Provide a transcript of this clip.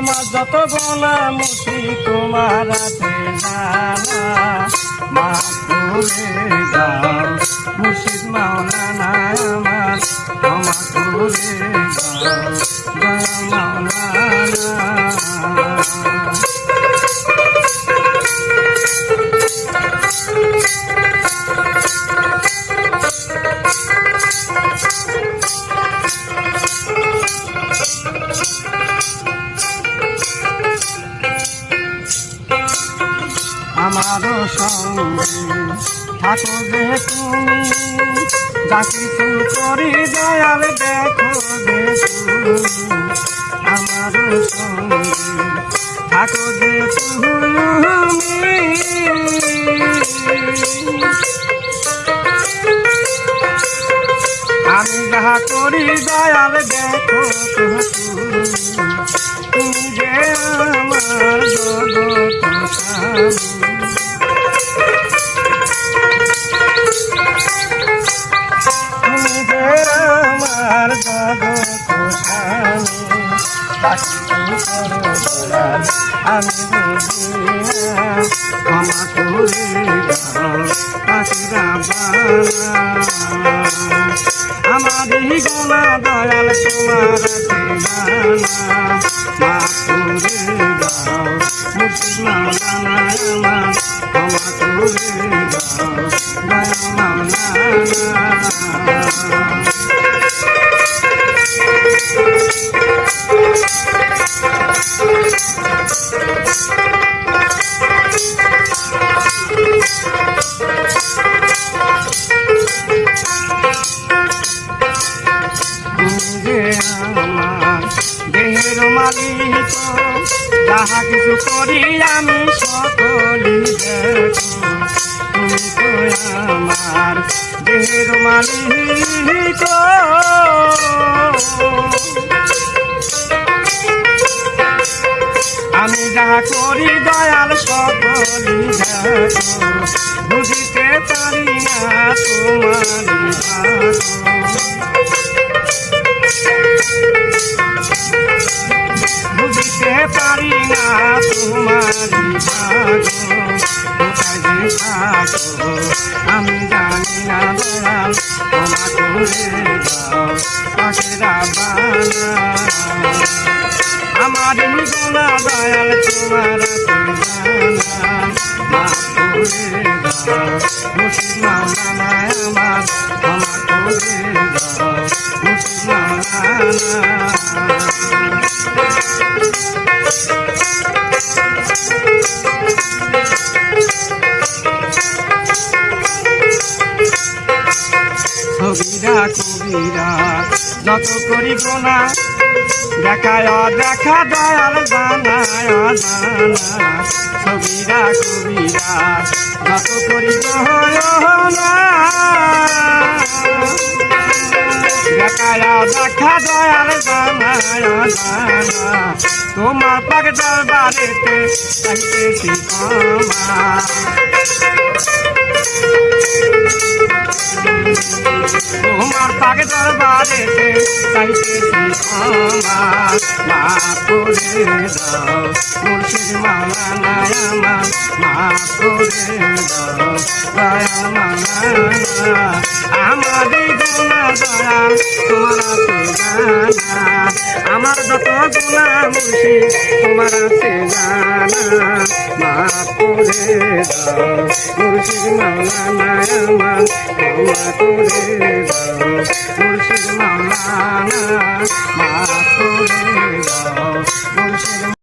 আমার যত গোনা মুছি তোমার আছে জানা, মাফ করে দাও মুর্শিদ মাওলানা আমার, ক্ষমা করে দাও দয়া মাওলানা। আমারও সঙ্গে থাকো যে তুমি, যা কিছু করি দয়াল দেখো যে তুমি। আমারও সঙ্গে থাকো যে তুমি, আমি যাহা করি দয়াল দেখো তো তুমি যে আমার জগৎ স্বামী। তুমি যে আমার জগৎ স্বামী, আমি বুঝি না, ক্ষমা করে দাও পাখিরা বানা। আমারই গোনা দয়াল তোমার ঠিকানা, মাফ করে দাও মুর্শিদ মাওলানা আমার, ক্ষমা করে দাও দয়া মাওলানা। আমার দেহের মালিক, যাহা কিছু করি আমি সকলি দেখো। তুমি তো আমার দেহের মালিক, আমি যাহা করি দয়াল সকলি দেখো। বুঝিতে পারি না তোমার বুঝিতে পারি না তোমারি ভাগো, কোথায় যে থাকো আমি জানি না দয়াল, ক্ষমা করে দাও পাখিরা বানা। আমারই গোনা দয়াল তোমার ঠিকানা, মাফ করে দাও মুর্শিদ মাওলানা আমার, ক্ষমা করে দাও মুর্শিদ মাওলানা। কবিরা কবিরা যত করি গোনা, দেখায় দেখা দয়াল জানায় জানা। কবিরা কবিরা যত করি গোনা, দেখায় দেখা দয়াল জানায় জানা। তোমার পাক দরবারেতে চাইতেছি ক্ষমা, তোমার পাক দরবারেতে চাইতেছি ক্ষমা, মাফ করে দাও মুর্শিদ মাওলানা আমার, মাফ করে দাও দয়া মাওলানা। আমারই গুনাহ দয়াল তোমার আছে জানা, আমার যত গুনাহ মুর্শিদ তোমার আছে জানা। মাফ করে দাও মুর্শিদ মাওলানা আমার, ক্ষমা করে দাও মুর্শিদ মাওলানা।